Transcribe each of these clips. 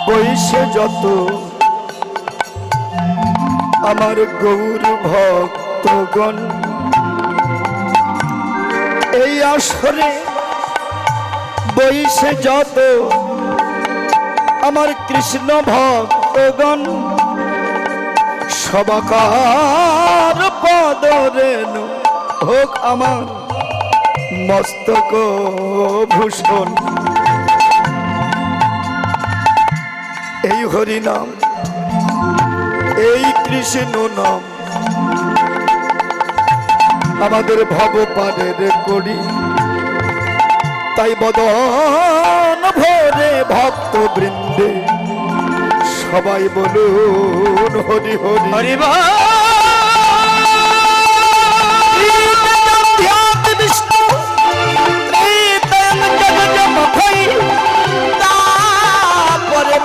বৈশে যত আমার গৌর ভক্তগণ এই আসরে বৈশে যত আমার কৃষ্ণ ভক্তগণ সবাকার পদরেণু হোক আমার মস্তক ভূষণ। এই হরি নাম এই কৃষ্ণ নাম আমাদের ভবপানের করি, তাই বদন ভরে ভক্ত বৃন্দে সবাই বলুন হরি হরি হরি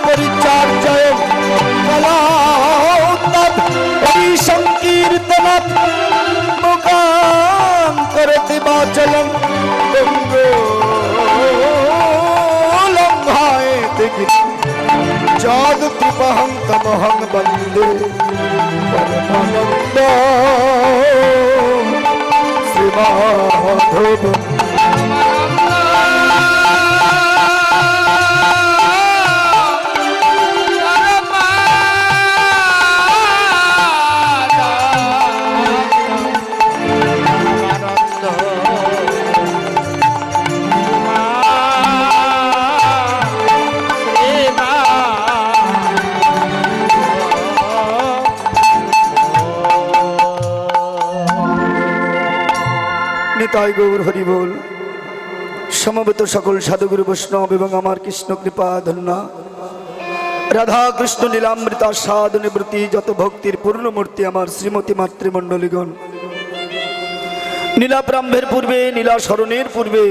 পরিচর্যয় সংকীর্তন মুকাম করতে বাচলম লঙ্ঘায় দেখি যদ কৃপহং তমহং বন্দে পরমানন্দ শ্রীমাধব। নিতাই গৌর হরি বল। সমবেত সকল সাধুগুরু বৈষ্ণব এবং আমার কৃষ্ণ কৃপা ধন্য রাধা কৃষ্ণ লীলামৃতা সাধ নিবৃত্তি যত ভক্তির পূর্ণমূর্তি আমার শ্রীমতী মাতৃমণ্ডলীগণ, নীলা প্রাম্ভের পূর্বে নীলা স্মরণের পূর্বে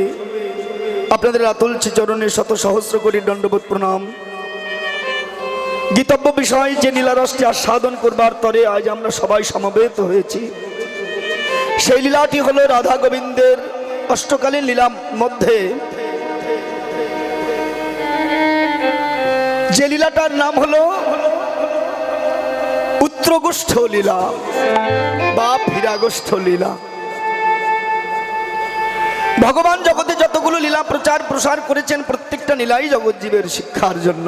আপনাদের আতুল চরণে শত সহস্র কোটি দণ্ডবোধ প্রণাম। গীতব্য বিষয় যে নীলারসটি আস্বাদন করবার তরে আজ আমরা সবাই সমবেত হয়েছি, সেই লীলাটি হলো রাধা গোবিন্দের অষ্টকালীন লীলার মধ্যে যে লীলাটার নাম হলো উত্তরগোষ্ঠ লীলা বা ফিরাগোষ্ঠ লীলা। ভগবান জগতে যতগুলো লীলা প্রচার প্রসার করেছেন প্রত্যেকটা লীলাই জগৎজীবের শিক্ষার জন্য।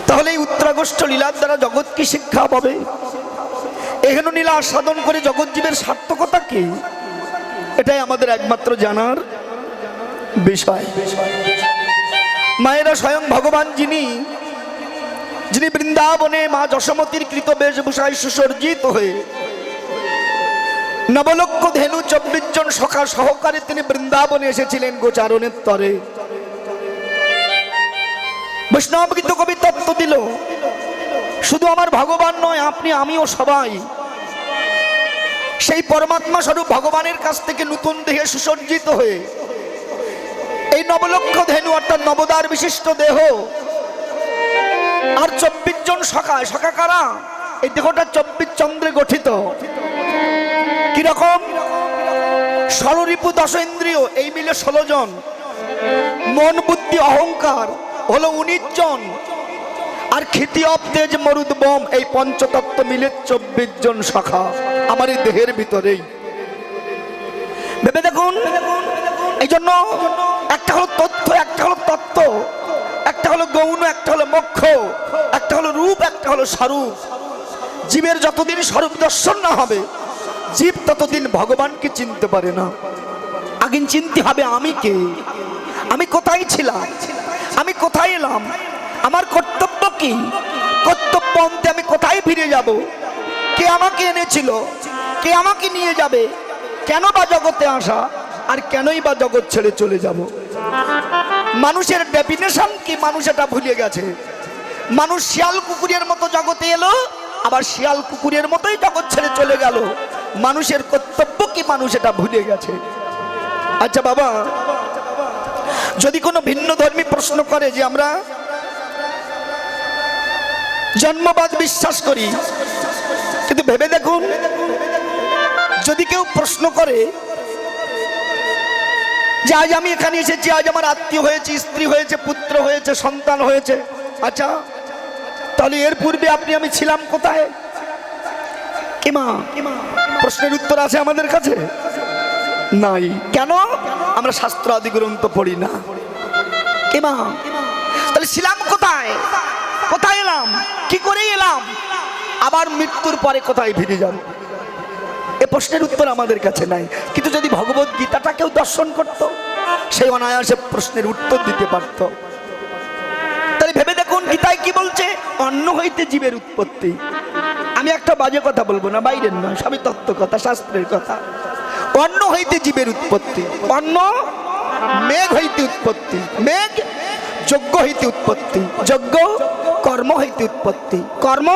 তাহলে এই উত্তরাগোষ্ঠ লীলার দ্বারা জগৎ কি শিক্ষা পাবে? এখানে লীলা আস্বাদন করে জগৎজীবের সার্থকতা কি, এটাই আমাদের একমাত্র জানার বিষয়। মায়েরা স্বয়ং ভগবান যিনি বৃন্দাবনে মা যশোমতীর কৃত বেশভূষায় সুসজ্জিত হয়ে নবলক্ষ ধেনু 24 জন সখা সহকারে তিনি বৃন্দাবনে এসেছিলেন গোচারণের তরে। বৈষ্ণব গীত কবি তত্ত্ব দিল, শুধু আমার ভগবান নয়, আপনি আমিও সবাই সেই পরমাত্মা স্বরূপ ভগবানের কাছ থেকে নতুন দেহে সুসজ্জিত হয়ে এই নবলক্ষ ধেনু অর্থাৎ নবদার বিশিষ্ট দেহ আর 24 জন সখা। সখা কারা? এই দেহটা 24 চন্দ্রে গঠিত। কিরকম? ষড়রিপু 10 ইন্দ্রিয় এই মিলে 16 জন, মন বুদ্ধি অহংকার হলো 19 জন, আর ক্ষিতি অব তেজ মরুদ বম এই পঞ্চতত্ত্ব মিলে 24 জন শাখা আমার এই দেহের ভিতরেই। ভেবে দেখুন, এই জন্য একটা হলো তথ্য, একটা হলো তত্ত্ব, একটা হলো গৌণ, একটা হলো মোক্ষ, একটা হলো রূপ, একটা হলো স্বরূপ। জীবের যতদিন স্বরূপ দর্শন না হবে জীব ততদিন ভগবানকে চিনতে পারে না। আগে চিনতে হবে আমি কে, আমি কোথায় ছিলাম, আমি কোথায় এলাম, আমার কর্তব্য কি, কর্তব্য অন্তে আমি কোথায় ফিরে যাব, কে আমাকে এনেছিল, কে আমাকে নিয়ে যাবে, কেন বা জগতে আসা, আর কেনই বা জগৎ ছেড়ে চলে যাব। মানুষের ডেফিনেশন কি মানুষ এটা ভুলে গেছে। মানুষ শিয়াল কুকুরের মতো জগতে এলো, আবার শিয়াল কুকুরের মতোই জগৎ ছেড়ে চলে গেল। মানুষের কর্তব্য কি মানুষ এটা ভুলে গেছে। আচ্ছা বাবা, যদি কোনো ভিন্ন ধর্মী প্রশ্ন করে যে আমরা জন্মবাদ বিশ্বাস করি, কিন্তু ভেবে দেখুন, যদি কেউ প্রশ্ন করে যে আজ আমি এখানে এসেছি, আজ আমার আত্মীয় হয়েছে, স্ত্রী হয়েছে, পুত্র হয়েছে, সন্তান হয়েছে। আচ্ছা, তাহলে এর পূর্বে আপনি আমি ছিলাম কোথায়? কি মা, প্রশ্নের উত্তর আছে আমাদের কাছে? নাই। কেন? আমরা শাস্ত্র আদি গ্রন্থ পড়ি না। কি মা, তাহলে ছিলাম কোথায়? কোথায় এলাম? কি করে এলাম? আবার মৃত্যুর পরে কোথায় ফিরে যাব? এ প্রশ্নের উত্তর আমাদের কাছে নাই। কিন্তু যদি ভগবত গীতাটা কেউ দর্শন করত, সেই অনায়াসে প্রশ্নের উত্তর দিতে পারত। তাহলে ভেবে দেখুন গীতায় কি বলছে? অন্ন হইতে জীবের উৎপত্তি। আমি একটা বাজে কথা বলবো না, বাইরের নয়, সবই তত্ত্ব কথা, শাস্ত্রের কথা। অন্ন হইতে জীবের উৎপত্তি। অন্ন মেঘ হইতে উৎপত্তি, মেঘ যজ্ঞ হইতে উৎপত্তি, যজ্ঞ কর্ম হইতে উৎপত্তি, কর্ম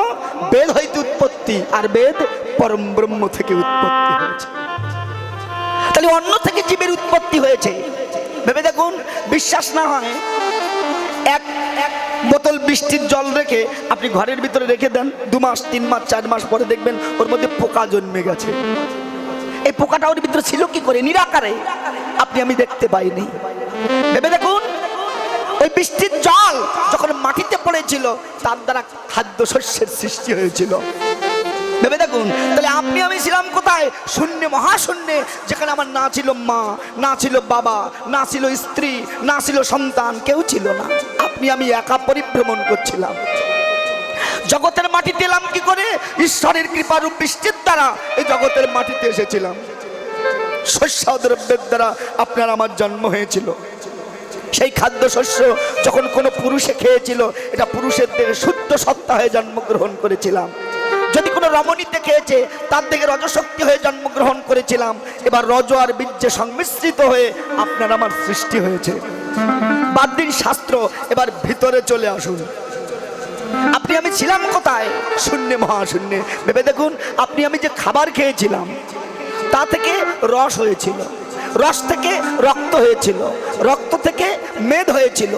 বেদ হইতে উৎপত্তি, আর বেদ পরম ব্রহ্ম থেকে উৎপত্তি হয়েছে। তাহলে অন্ন থেকে জীবের উৎপত্তি হয়েছে। ভেবে দেখুন, বিশ্বাস না হয় এক বোতল বৃষ্টির জল রেখে আপনি ঘরের ভিতরে রেখে দেন, 2 মাস 3 মাস 4 মাস পরে দেখবেন ওর মধ্যে পোকা জন্মে গেছে। এই পোকাটা ওর ভিতরে ছিল কি করে? নিরাকারে, আপনি আমি দেখতে পাইনি। ভেবে দেখুন, ওই বৃষ্টির জল যখন মাটিতে পড়েছিল, তার দ্বারা খাদ্য শস্যের সৃষ্টি হয়েছিল। ভেবে দেখুন, তাহলে আপনি আমি ছিলাম কোথায়? শূন্যে, মহাশূন্যে, যেখানে আমার না ছিল মা, না ছিল বাবা, না ছিল স্ত্রী, না ছিল সন্তান, কেউ ছিল না। আপনি আমি একা পরিভ্রমণ করছিলাম। জগতের মাটিতে এলাম কি করে? ঈশ্বরের কৃপারূপ বৃষ্টির দ্বারা এই জগতের মাটিতে এসেছিলাম। শস্য দ্রব্যের দ্বারা আপনার আমার জন্ম হয়েছিল। সেই খাদ্য শস্য যখন কোনো পুরুষে খেয়েছিল, এটা পুরুষের থেকে শুদ্ধ সত্তা হয়ে জন্মগ্রহণ করেছিলাম। যদি কোনো রমণীতে খেয়েছে, তার থেকে রজশক্তি হয়ে জন্মগ্রহণ করেছিলাম। এবার রজ আর বীর্যে সংমিশ্রিত হয়ে আপনার আমার সৃষ্টি হয়েছে। বাদ দিন শাস্ত্র, এবার ভিতরে চলে আসুন। আপনি আমি ছিলাম কোথায়? শূন্যে, মহাশূন্যে। ভেবে দেখুন, আপনি আমি যে খাবার খেয়েছিলাম, তা থেকে রস হয়েছিল, রস থেকে রক্ত হয়েছিল, রক্ত থেকে মেদ হয়েছিল,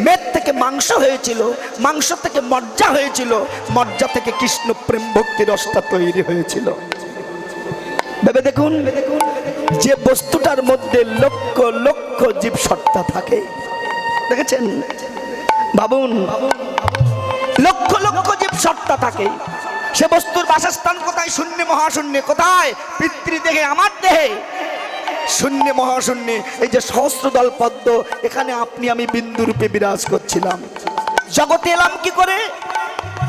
মেদ থেকে মাংস হয়েছিল, মাংস থেকে মজ্জা হয়েছিল, মজ্জা থেকে কৃষ্ণ প্রেম ভক্তি রসটা তৈরি হয়েছিল। ভেবে দেখুন, যে বস্তুটার মধ্যে লক্ষ লক্ষ জীব সত্তা থাকে, দেখেছেন? ভাবুন, লক্ষ লক্ষ জীব সত্তা থাকে। সে বস্তুর বাসস্থান কোথায়? শূন্যে, মহাশূন্যে। কোথায়? পিতৃদেহে, আমার দেহে। শূন্যে, মহাশূন্যে, এই যে সহস্রদল পদ্ম, এখানে আপনি আমি বিন্দু রূপে বিরাজ করছিলাম। জগতে এলাম কি করে?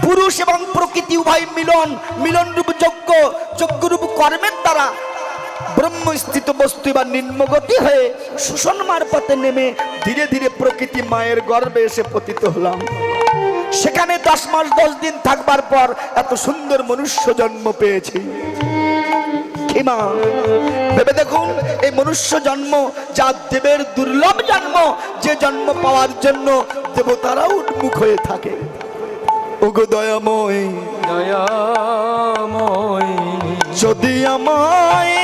পুরুষ এবং প্রকৃতি উভয় মিলন, মিলন রূপ যজ্ঞ, যজ্ঞ রূপ কর্মের দ্বারা ব্রহ্মস্থিত বস্তু এবার নিম্নগতি হয়ে শোষণ মারফতে নেমে ধীরে ধীরে প্রকৃতি মায়ের গর্ভে এসে পতিত হলাম। সেখানে 10 মাস 10 দিন থাকবার পর এত সুন্দর মনুষ্য জন্ম পেয়েছি। মা, ভেবে দেখুন, এই মনুষ্য জন্ম যা দেবের দুর্লভ জন্ম, যে জন্ম পাওয়ার জন্য দেবতারা উন্মুখ হয়ে থাকে। ওগো দয়াময়, দয়াময়, যদি আমায়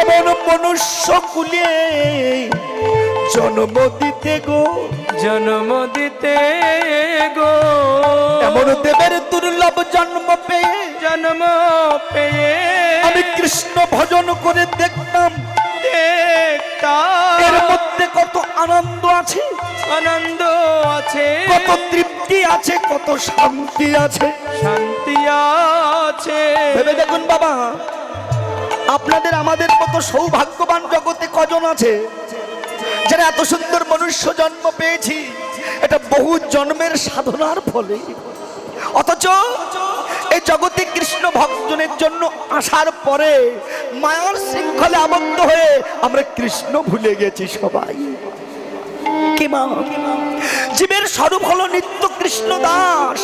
এমন মনুষ্য কুলে জন্ম দিতে গো, জন্ম দিতে গো, এমন দেবের দুর্লভ জন্ম পেয়ে, জন্ম পেয়ে আমি কৃষ্ণ ভজন করে দেখতাম, এর মধ্যে কত আনন্দ আছে, আনন্দ আছে, কত তৃপ্তি আছে, কত শান্তি আছে, শান্তি আছে। ভেবে দেখুন বাবা, আপনাদের আমাদের মতো সৌভাগ্যবান জগতে কজন আছে যারা এত সুন্দর মনুষ্য জন্ম পেয়েছি? এটা বহু জন্মের সাধনার ফলে। অথচ এই জগতে কৃষ্ণ ভক্তজনের জন্য আসার পরে মায়ার শৃঙ্খলে আবদ্ধ হয়ে আমরা কৃষ্ণ ভুলে গেছি সবাই। কি মা, জীবের স্বরূপ হলো নিত্য কৃষ্ণ দাস।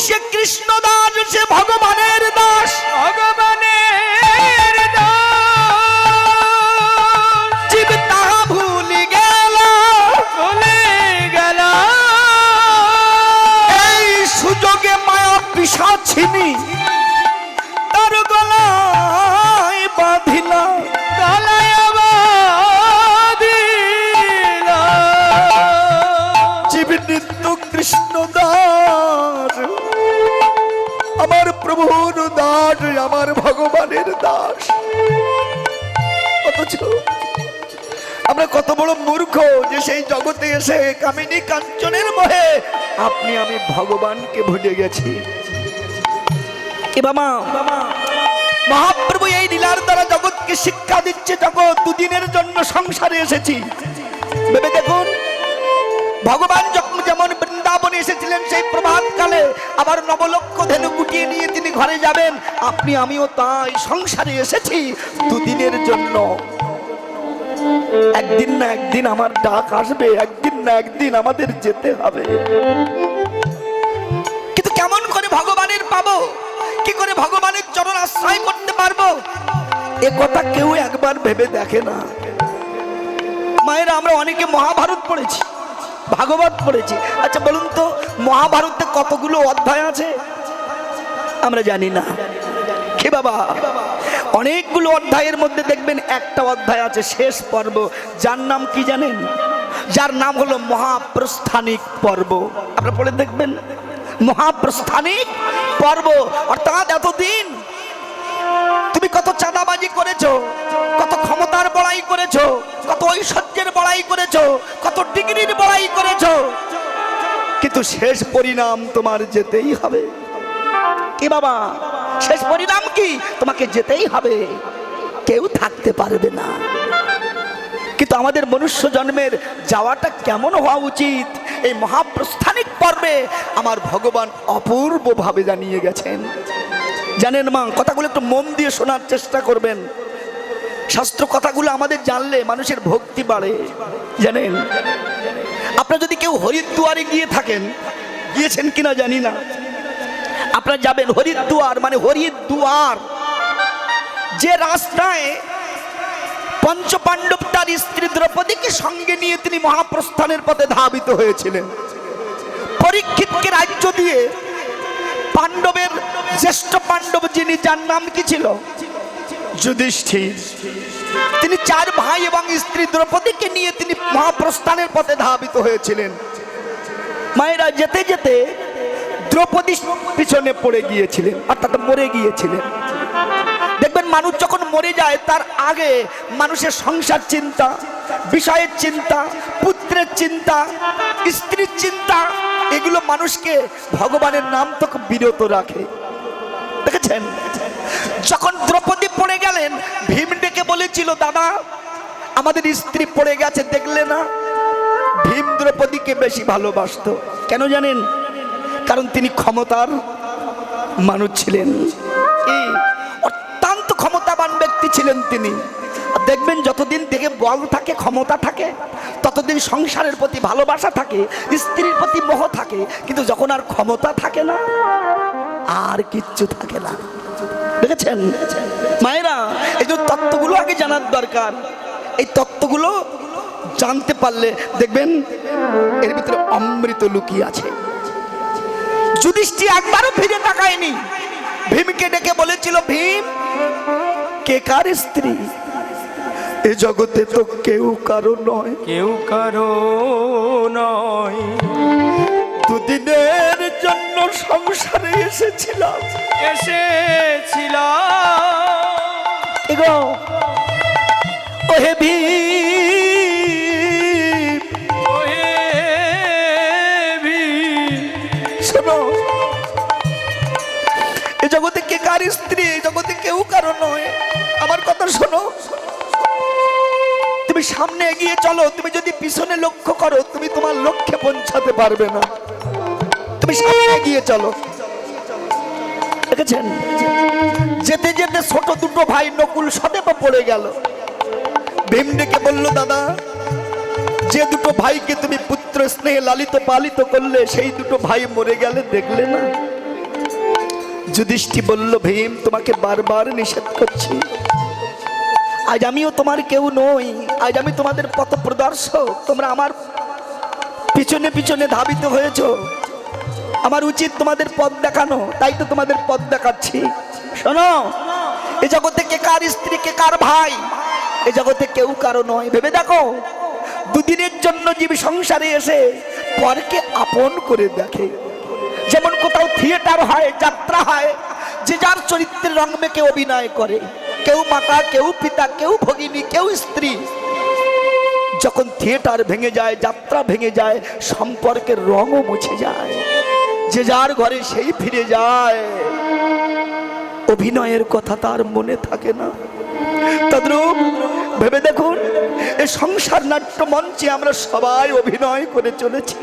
সে কৃষ্ণ দাস, সে ভগবানের দাস, ভগবানের দাস। জীব তাহা ভুলি গেল, ভুলে গেল। এই সুযোগে মায়া পিশাচিনী তার গলায় বাঁধিলা, গলায় বাঁধিলা। জীব নিত্য কৃষ্ণ দাস, আমার ভগবানের দাস। অথচ আমরা কত বড় মূর্খ যে সেই জগতে এসে কামিনী কাঞ্চনের মোহে আপনি আমি ভগবানকে ভুলে গেছি। এ বাবা, মহাপ্রভু এই লীলার দ্বারা জগৎকে শিক্ষা দিচ্ছে। জগৎ দুদিনের জন্য সংসারে এসেছি, ভেবে দেখুন। ভগবান যেমন বৃন্দাবনে এসেছিলেন সেই প্রভাত কালে, আবার নবলক্ষ ধেনু গুটিয়ে নিয়ে তিনি ঘরে যাবেন, আপনি আমিও তাই সংসারে এসেছি দুদিনের জন্য। একদিন না একদিন আমার ডাক আসবে, একদিন না একদিন আমাদের যেতে হবে। কিন্তু কেমন করে ভগবানের পাবো, কি করে ভগবানের চরণ আশ্রয় করতে পারবো, এ কথা কেউ একবার ভেবে দেখে না। মায়েরা, আমরা অনেকে মহাভারত পড়েছি, ভাগবত পড়েছি। আচ্ছা বলুন তো, মহাভারতে কতগুলো অধ্যায় আছে আমরা জানি না। কে বাবা, অনেকগুলো অধ্যায়ের মধ্যে দেখবেন একটা অধ্যায় আছে শেষ পর্ব, যার নাম কি জানেন? যার নাম হলো মহাপ্রস্থানিক পর্ব। আপনারা পড়ে দেখবেন, মহাপ্রস্থানিক পর্ব। অর্থাৎ এতদিন তুমি কত চাঁদাবাজি করেছো, কত ক্ষমতার বড়াই করেছো, কত ঐশ্বর্যের বড়াই করেছো, কত ডিগ্রির বড়াই করেছো, কিন্তু শেষ পরিণাম তোমার যেতেই হবে। কি বাবা, শেষ পরিণাম কি? তোমাকে যেতেই হবে, কেউ থাকতে পারবে না। কিন্তু আমাদের মনুষ্য জন্মের যাওয়াটা কেমন হওয়া উচিত, এই মহাপ্রস্থানিক পর্বে আমার ভগবান অপূর্বভাবে জানিয়ে গেছেন। জানেন মা, কথাগুলো একটু মন দিয়ে শোনার চেষ্টা করবেন। শাস্ত্র কথাগুলো আমাদের জানলে মানুষের ভক্তি বাড়ে। জানেন, আপনারা যদি কেউ হরিদ্বারে গিয়ে থাকেন, গিয়েছেন কিনা জানি না, আপনারা যাবেন হরিদ্বার, মানে হরিদ্বার যে রাস্তায় পঞ্চপাণ্ডব তার স্ত্রী দ্রৌপদীকে সঙ্গে নিয়ে তিনি মহাপ্রস্থানের পথে ধাবিত হয়েছিলেন। পরীক্ষিতকে রাজ্য দিয়ে পাণ্ডবের জ্যেষ্ঠ পাণ্ডব যিনি, যার নাম কি ছিল? যুধিষ্ঠির। তিনি চার ভাই এবং স্ত্রী দ্রৌপদীকে নিয়ে তিনি মহাপ্রস্থানের পথে ধাবিত হয়েছিলেন। মায়েরা, যেতে যেতে দ্রৌপদী পিছনে পড়ে গিয়েছিলেন, অর্থাৎ মরে গিয়েছিলেন। দেখবেন মানুষ যখন মরে যায় তার আগে মানুষের সংসার চিন্তা, বিষয়ের চিন্তা, পুত্রের চিন্তা, স্ত্রীর চিন্তা, এগুলো মানুষকে ভগবানের নাম থেকে বিরত রাখে। দেখেছেন, যখন দ্রৌপদী পড়ে গেলেন, ভীম ডেকে বলেছিল, দাদা আমাদের স্ত্রী পড়ে গেছে, দেখলে না? ভীম দ্রৌপদীকে বেশি ভালোবাসতো। কেন জানেন? কারণ তিনি ক্ষমতার মানুষ ছিলেন, অত্যন্ত ক্ষমতাবান ব্যক্তি ছিলেন তিনি। দেখবেন যতদিন থেকে বল থাকে, ক্ষমতা থাকে, ততদিন সংসারের প্রতি ভালোবাসা থাকে, স্ত্রীর প্রতি মোহ থাকে। কিন্তু যখন আর ক্ষমতা থাকে না, আর কিচ্ছু থাকে না। দেখেছেন মায়েরা, এই যে তত্ত্বগুলো আগে জানার দরকার। এই তত্ত্বগুলো জানতে পারলে দেখবেন এর ভিতরে অমৃত লুকিয়ে আছে। যুধিষ্ঠির একবারও ফিরে তাকায়নি, ভীমকে ডেকে বলেছিল, ভীম কে কার স্ত্রী? এ জগতে তো কেউ কারো নয়, কেউ কারো নয়। দুদিনের জন্য সংসারে এসেছিলাম, এগো ওহে ভীম, শোনো, এ জগতে কে কার স্ত্রী? এ জগতে কেউ কারো নয়। আমার কথা শোনো, তুমি সামনে এগিয়ে চলো। তুমি যদি পিছনে লক্ষ্য করো, তুমি তোমার লক্ষ্যে পৌঁছাতে পারবে না। তুমি সামনে এগিয়ে চলো। দেখেছেন, যেতে যেতে ছোট দুটো ভাই নকুল সদেব পড়ে গেল। ভীম ডেকে বলল, দাদা যে দুটো ভাইকে তুমি পুত্র স্নেহে লালিত পালিত করলে, সেই দুটো ভাই মরে গেলে, দেখলে না? যুধিষ্ঠির বলল, ভীম তোমাকে বারবার নিষেধ করছি, আজ আমিও তোমার কেউ নই, আজ আমি তোমাদের পথ প্রদর্শক। তোমরা আমার পিছনে পিছনে ধাবিত হয়েছ, আমার উচিত তোমাদের পথ দেখানো, তাই তো তোমাদের পথ দেখাচ্ছি। শোনো, এ জগতে কে কার স্ত্রী, কে কার ভাই, এ জগতে কেউ কারো নয়। ভেবে দেখো, দুদিনের জন্য জীবী সংসারে এসে পরকে আপন করে দেখে। যেমন কোথাও থিয়েটার হয়, যাত্রা হয়, যে যার চরিত্রের রং মেখে অভিনয় করে, কেউ মাতা, কেউ পিতা, কেউ ভগিনী, কেউ স্ত্রী। যখন থিয়েটার ভেঙে যায়, যাত্রা ভেঙে যায়, সম্পর্কের রঙও মুছে যায়, যে যার ঘরে সেই ফিরে যায়, অভিনয়ের কথা তার মনে থাকে না। তদ্রূপ ভেবে দেখুন, এই সংসার নাট্য মঞ্চে আমরা সবাই অভিনয় করে চলেছি,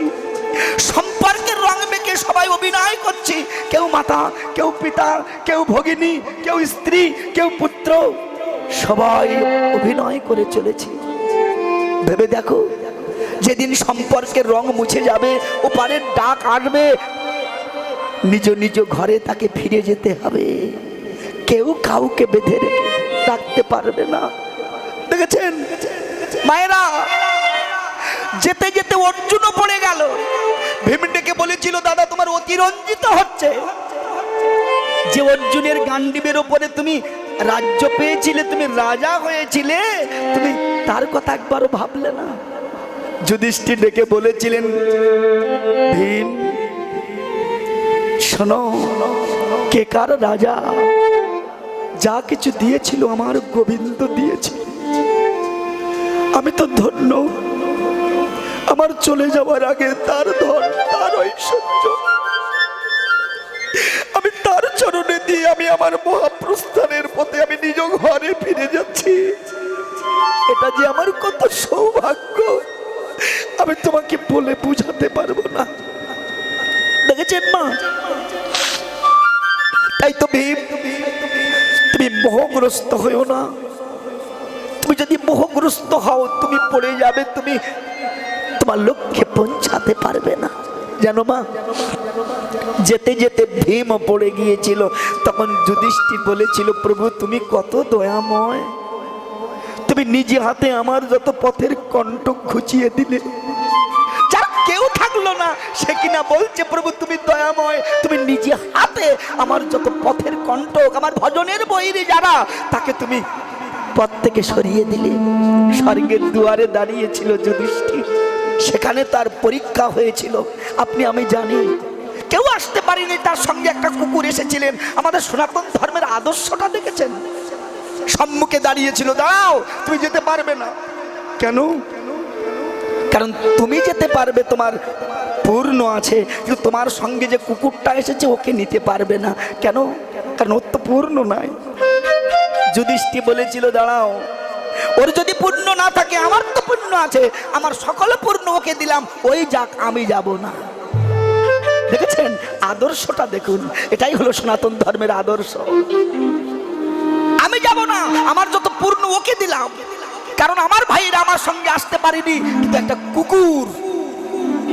সম্পর্কের রং মেখে সবাই অভিনয় করছি। কেউ মাতা, কেউ পিতা, কেউ ভগিনী, কেউ স্ত্রী, কেউ পুত্র, সবাই অভিনয় করে চলেছি। ভেবে দেখো, যেদিন সম্পর্কের রং মুছে যাবে, ওপারের ডাক আসবে, নিজ নিজ ঘরে তাকে ফিরে যেতে হবে। কেউ কাউকে বেঁধে রেখে রাখতে পারবে না। দেখেছেন মায়েরা, যেতে যেতে অর্জুনও পড়ে গেল। ভীম ডেকে বলেছিল, দাদা তোমার অতিরঞ্জিত হচ্ছে। যে অর্জুনের গান্ডীবের ওপরে তুমি রাজ্য পেয়েছিলে, তুমি রাজা হয়েছিলে, তুমি তার কথা একবারও ভাবলে না। যুধিষ্ঠির ডেকে বলেছিলেন, ভীম শোনো, কে কার রাজা? যা কিছু দিয়েছিল আমার গোবিন্দ দিয়েছিল। আমি তো ধন্য, আমার চলে যাওয়ার আগে তার ধন, তার ঐশ্বর্য আমি তার চরণে দিয়ে আমি আমার মহাপ্রস্থানের পথে আমি নিজ ঘরে ফিরে যাচ্ছি। এটা যে আমার কত সৌভাগ্য, আমি তোমাকে বলে বুঝাতে পারবো না। দেখেছেন মা? তাই তো ভীম, তুমি মোহগ্রস্ত হইও না। তুমি যদি মোহগ্রস্ত হও, তুমি পড়ে যাবে, তুমি তোমার লক্ষ্যে পৌঁছাতে পারবে না। জানো মা, যেতে যেতে ভীম পড়ে গিয়েছিল, তখন যুধিষ্ঠির বলেছিল, প্রভু তুমি কত দয়াময়, তুমি নিজে হাতে আমার যত পথের কণ্টক ঘুচিয়ে দিলে। যার কেউ থাকলো না, সে কিনা বলছে, প্রভু তুমি দয়াময়, তুমি নিজে হাতে আমার যত পথের কণ্টক, আমার ভজনের বৈরী যারা, তাকে তুমি পথ থেকে সরিয়ে দিলে। স্বর্গের দুয়ারে দাঁড়িয়েছিল যুধিষ্ঠির, সেখানে তার পরীক্ষা হয়েছিল। আপনি আমি জানি, কেউ আসতে পারেনি, তার সঙ্গে একটা কুকুর এসেছিলেন। আমাদের সনাতন ধর্মের আদর্শটা দেখেছেন? সম্মুখে দাঁড়িয়েছিল, দাঁড়াও, তুমি যেতে পারবে না। কেন? কারণ তুমি যেতে পারবে, তোমার পূর্ণ আছে, কিন্তু তোমার সঙ্গে যে কুকুরটা এসেছে ওকে নিতে পারবে না। কেন? কারণ ওর তো পূর্ণ নাই। যুধিষ্ঠির বলেছিল, দাঁড়াও, ওর যদি পূর্ণ না থাকে, আমার তো পূর্ণ আছে, আমার সকল পূর্ণ ওকে দিলাম, ওই যাক, আমি যাব না। দেখেছেন আদর্শটা? দেখুন, এটাই হলো সনাতন ধর্মের আদর্শ। আমি যাব না, আমার যত পূর্ণ ওকে দিলাম, কারণ আমার ভাইরা আমার সঙ্গে আসতে পারেনি, কিন্তু একটা কুকুর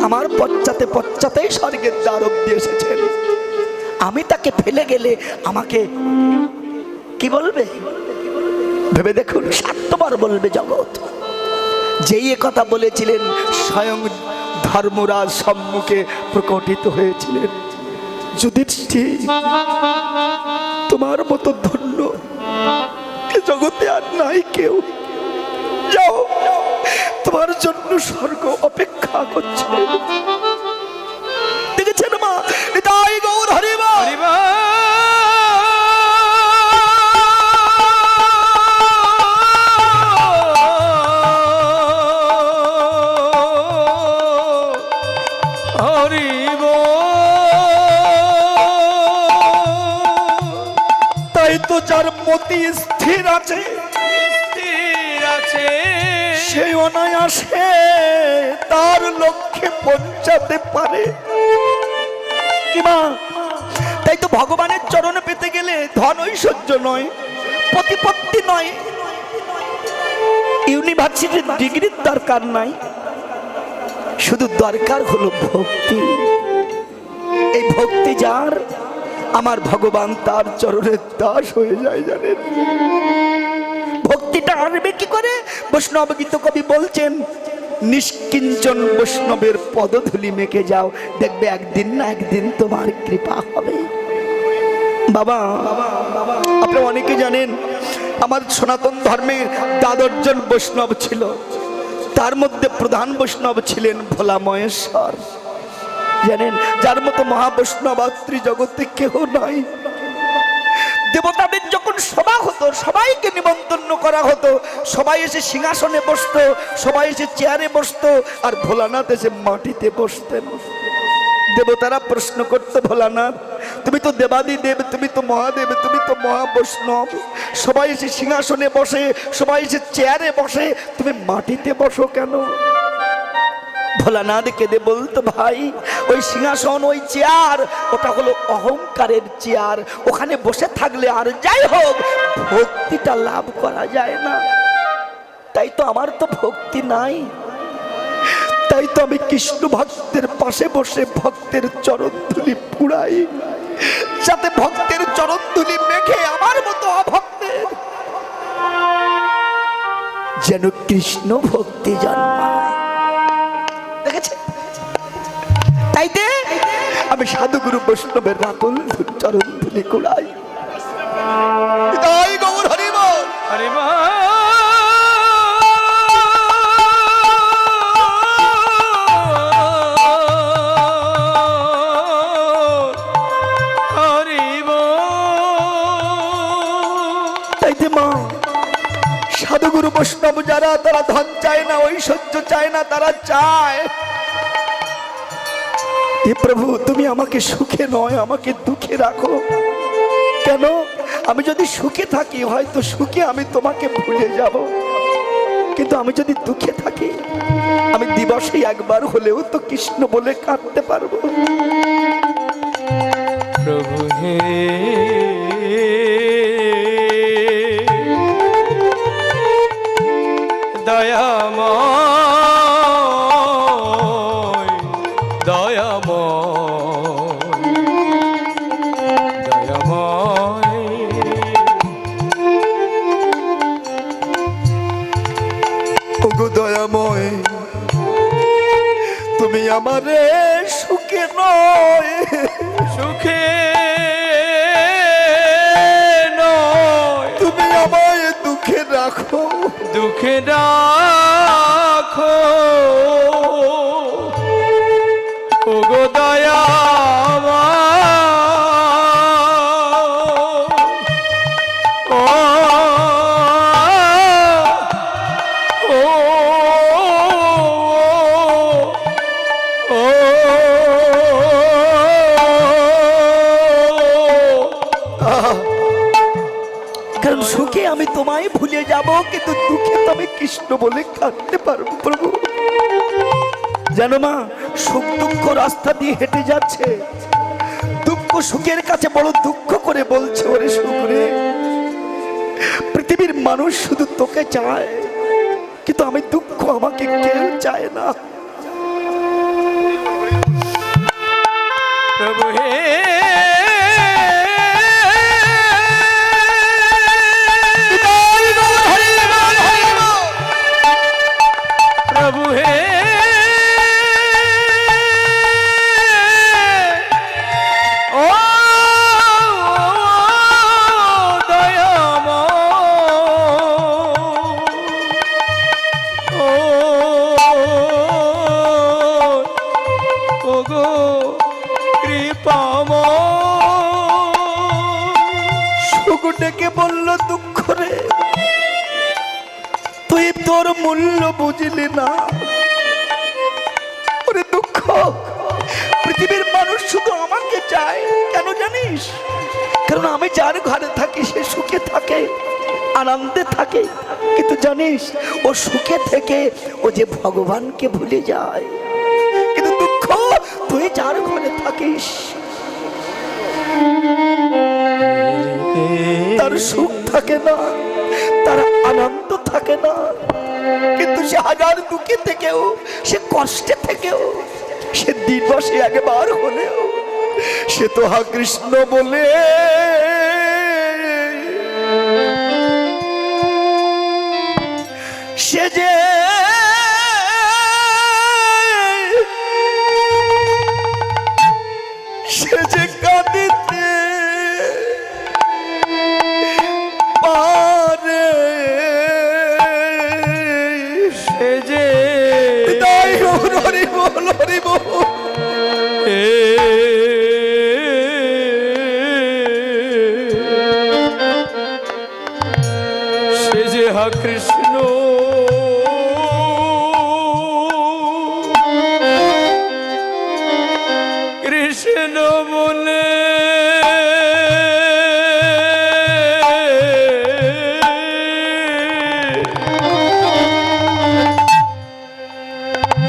আমার পশ্চাতে পশ্চাতেই স্বর্গের দ্বার অব্দি এসেছেন। আমি তাকে ফেলে গেলে আমাকে কি বলবে? ভেবে দেখুন, স্বার্থপর বলবে জগৎ। যেই কথা বলেছিলেন, স্বয়ং ধর্মরাজ সম্মুখে প্রকটিত হয়েছিলেন। যুধিষ্ঠির, তোমার মতো ধন্য জগতে আর নাই কেউ। যাও, তোমার জন্য স্বর্গ অপেক্ষা করছে। দেখেছেন মা? এটাই গৌর হরিবা। তাই তো যার মতি স্থির আছে, সে অনায়াসে তার লক্ষ্যে পৌঁছাতে পারে। কিমা? তাই তো ভগবানের চরণে পেতে গেলে ধন ঐশ্বর্য নয়, প্রতিপত্তি নয়, ইউনিভার্সিটির ডিগ্রির দরকার নাই, শুধু দরকার হলো ভক্তি। এই ভক্তি যার, আমার ভগবান তার চরণের দাস হয়ে যায়। জানেন ভক্তিটা আসবে কি করে? বৈষ্ণব গীত কবি বলছেন, নিষ্কিঞ্চন বৈষ্ণবের পদধূলি মেখে যাও, দেখবে একদিন না একদিন তোমার কৃপা হবে। বাবা, আপনারা অনেকে জানেন, আমার সনাতন ধর্মের 12 জন বৈষ্ণব ছিল, তার মধ্যে প্রধান বৈষ্ণব ছিলেন ভোলা মহেশ্বর। জানেন, যার মতো মহাবৈষ্ণব ত্রিজগতে কেউ নাই। দেবতাদের যখন সভা হতো সবাইকে নিমন্ত্রণ করা হতো, সবাই এসে সিংহাসনে বসতো, সবাই এসে চেয়ারে বসতো, আর ভোলানাথ এসে মাটিতে বসতেন। দেবতারা প্রশ্ন করতো, ভোলানাথ তুমি তো দেবাদি দেব, তুমি তো মহাদেব, তুমি তো মহাবৈষ্ণব, সবাই এসে সিংহাসনে বসে, সবাই এসে চেয়ারে বসে, তুমি মাটিতে বসো কেন? ভোলানাথ কেঁদে বলতো, ভাই ওই সিংহাসন ওই চেয়ার ওটা হলো অহংকারের চেয়ার, ওখানে বসে থাকলে আর যাই হোক ভক্তিটা লাভ করা যায় না। তাই তো আমার তো ভক্তি নাই, তাই তো আমি কৃষ্ণ ভক্তের পাশে বসে ভক্তের চরণধুলি পুড়াই, যাতে ভক্তের চরণধুলি মেখে আমার মতো অভক্তের যেন কৃষ্ণ ভক্তি জন্মায়। দেখেছে? তাইতে আমি সাধুগুরু বৈষ্ণবের রাতুল চরণধুলি কুড়াই। তাই গৌর হরি বল। হরি বল। তাইতে মা সাধুগুরু বৈষ্ণব যারা, তারা ধন চায় না, ঐশ্বর্য চায় না, তারা চায় হে প্রভু তুমি আমাকে সুখে নয় আমাকে দুঃখে রাখো। কেন? আমি যদি সুখে থাকি হয়তো সুখে আমি তোমাকে ভুলে যাব, কিন্তু আমি যদি দুঃখে থাকি আমি দিবসে একবার হলেও তো কৃষ্ণ বলে কাঁদতে পারবো। প্রভু হে দয়াময় দয়াময় দয়াময়, ওগো দয়াময় তুমি আমারে সুখে নয় সুখে নয় তুমি আমায় দুঃখে রাখো, দুঃখে রাখো ওগো দয়াময়। ও ও ও কারণ সুখে আমি তোমায় ভুলে যাব, কিন্তু দুঃখে তো আমি কৃষ্ণ বলে কাঁদতে পারবো। প্রভু জানো মা, সুখ দুঃখ রাস্তা দিয়ে হেঁটে যাচ্ছে, দুঃখ সুখের কাছে বড় দুঃখ করে বলছে, ওরে সুখ রে পৃথিবীর মানুষ শুধু তোকে চায়, কিন্তু আমি দুঃখ আমাকে কেউ চায় না। প্রভু হে প্রভু হে ও দয়াময় ও ওগো কৃপাময়। সুখ ডেকে বলল, দুঃখ রে তুই তোর মূল্য বুঝলি না। ওরে দুঃখ পৃথিবীর মানুষ শুধু আমাকে চায়, কেন জানিস? কারণ আমি যার ঘরে থাকি সে সুখে থাকে, আনন্দে থাকে, কিন্তু জানিস ও সুখে থেকে ও যে ভগবানকে ভুলে যায়। কিন্তু দুঃখ তুই যার ঘরে থাকিস তার সুখ থাকে না, তার আনন্দ থাকে না, কিন্তু সে হাজার দুঃখে থেকেও, সে কষ্টে থেকেও, সে দিবসে একবার হলেও সে তো হা কৃষ্ণ বলে সে যে কাঁদিতে পারে, সে যে তাই হরি বল হরি বল। হা কৃষ্ণ কৃষ্ণ বলে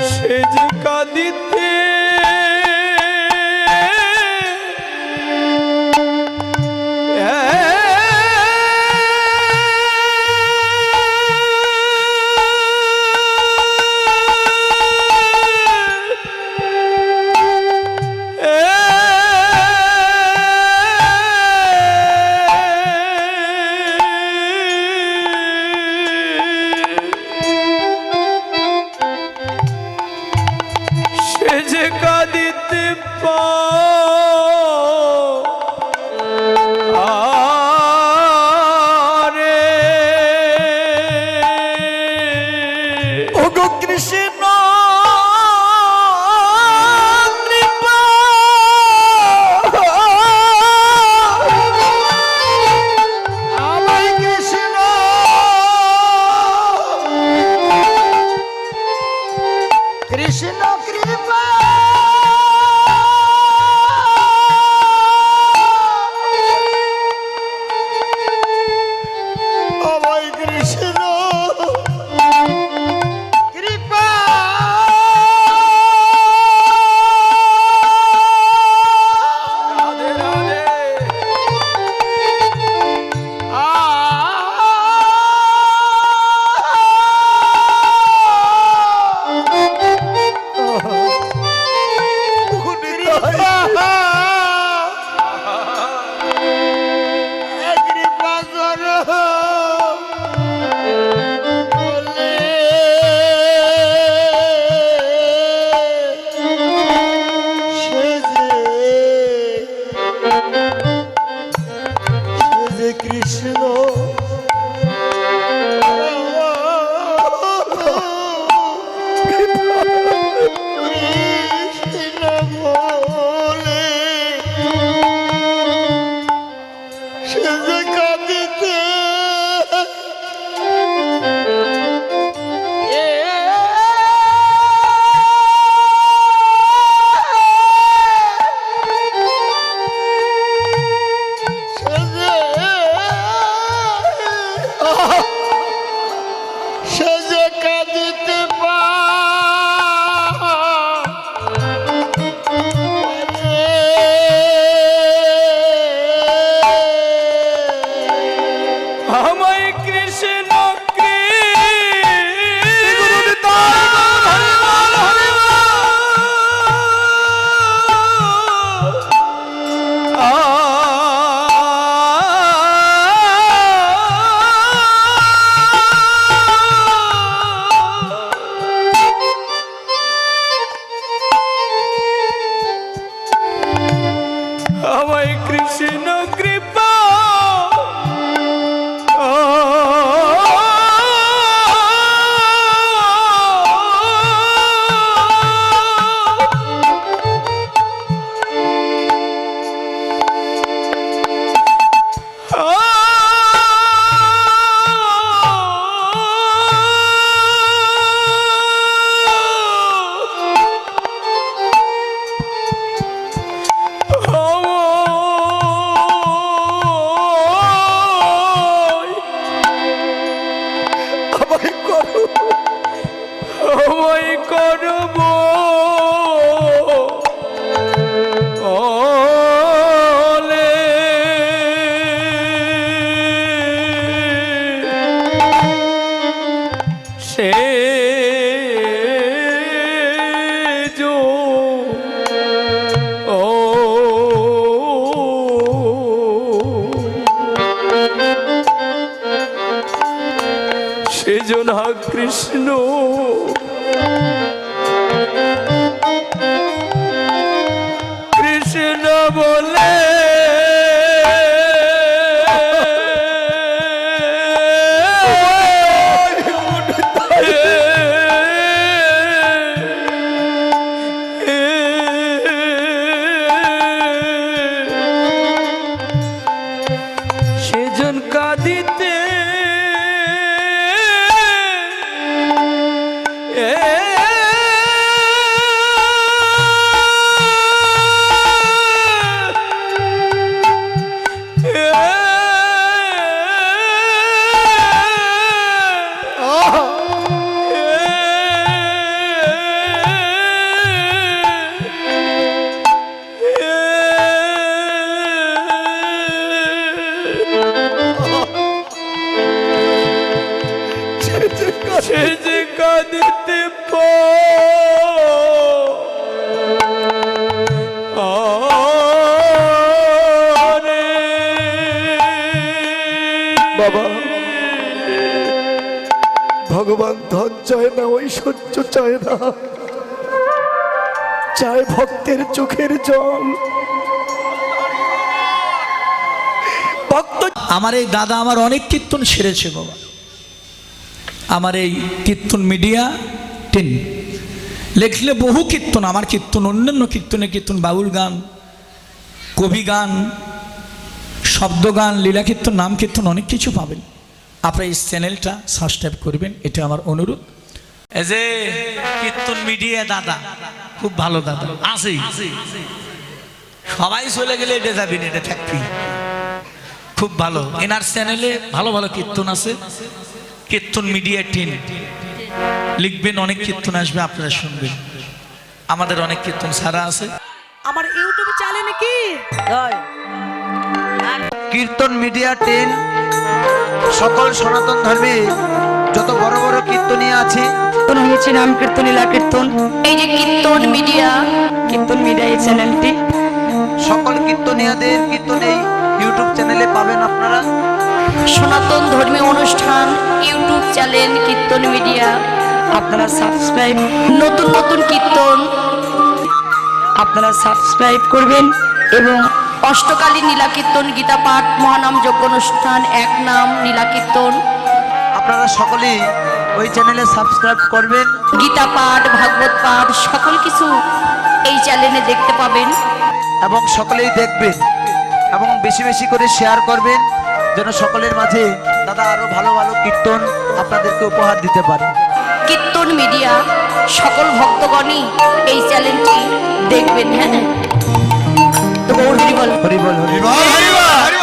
সে যে কাঁদিতে সে যে কাঁদিতে পারে ওগো কৃষ্ণ কৃপা আমায় কৃষ্ণ কৃষ্ণ কৃপা আমায় কৃষ্ণ কৃপা রাধে রাধে কৃপা করো বলে সে যে কৃষ্ণ কৃষ্ণ বলে সে যে কাঁদিতে সে যে কাঁদিতে আমায় কৃষ্ণ আমায় কৃষ্ণ কৃপা আমায় করব ওলে সে যো ও সেজন কৃষ্ণ কৃষ্ণ বলে সেজন কাঁদিতে দিতে পারে। বাবা, ভগবান ধন চায় না, ঐশ্বর্য চায় না, চায় ভক্তের চোখের জল। ভক্ত আমার এই দাদা আমার অনেক কীর্তন সেরেছে বাবা। আমার এই কীর্তন মিডিয়া 10 লেখলে বহু কীর্তন, আমার কীর্তন, অন্যান্য কীর্তন, বাউল গান, কবি গান, শব্দ গান, লীলা কীর্তন, নাম কীর্তন, অনেক কিছু পাবেন। আপনারা এই চ্যানেলটা সাবস্ক্রাইব করবেন, এটা আমার অনুরোধ। এই যে কীর্তন মিডিয়া দাদা খুব ভালো দাদা আছে, সবাই চলে গেলে এটা যাবেন, এটা থাকবি, খুব ভালো। এনার চ্যানেলে ভালো ভালো কীর্তন আছে, কীর্তন মিডিয়া 10 লিখবেন, অনেক কীর্তন আসবে, আপনারা শুনবেন। আমাদের অনেক কীর্তন সারা আছে। আমার ইউটিউব চ্যানেলে কি কীর্তন মিডিয়া 10 সকল সনাতন ধর্মে যত বড় বড় কীর্তনীয় আছে, হয়েছে নাম কীর্তন, লীলা কীর্তন, এই যে কীর্তন মিডিয়া এই চ্যানেলটি, সকল কীর্তনীয়দের কীর্তন এই ইউটিউব চ্যানেলে পাবেন আপনারা। সনাতন ধর্মীয় অনুষ্ঠান ইউটিউব চ্যানেল কীর্তন মিডিয়া, আপনারা সাবস্ক্রাইব, নতুন নতুন কীর্তন আপনারা সাবস্ক্রাইব করবেন। এবং অষ্টকালীন নীলা কীর্তন, গীতা পাঠ, মহানাম যজ্ঞ অনুষ্ঠান, এক নাম নীলা কীর্তন, আপনারা সকলেই ওই চ্যানেলে সাবস্ক্রাইব করবেন। গীতা পাঠ, ভাগবত পাঠ, সকল কিছু এই চ্যানেলে দেখতে পাবেন। এবং সকলেই দেখবেন এবং বেশি বেশি করে শেয়ার করবেন, যেন সকলের মাঝে দাদা আরো ভালো ভালো কীর্তন আপনাদেরকে উপহার দিতে পারে। কীর্তন মিডিয়া সকল ভক্তগণই এই চ্যানেলটি দেখবেন। হ্যাঁ, তো গৌর হরি বল। হরি বল, হরি বল। হরি বল, হরি বল।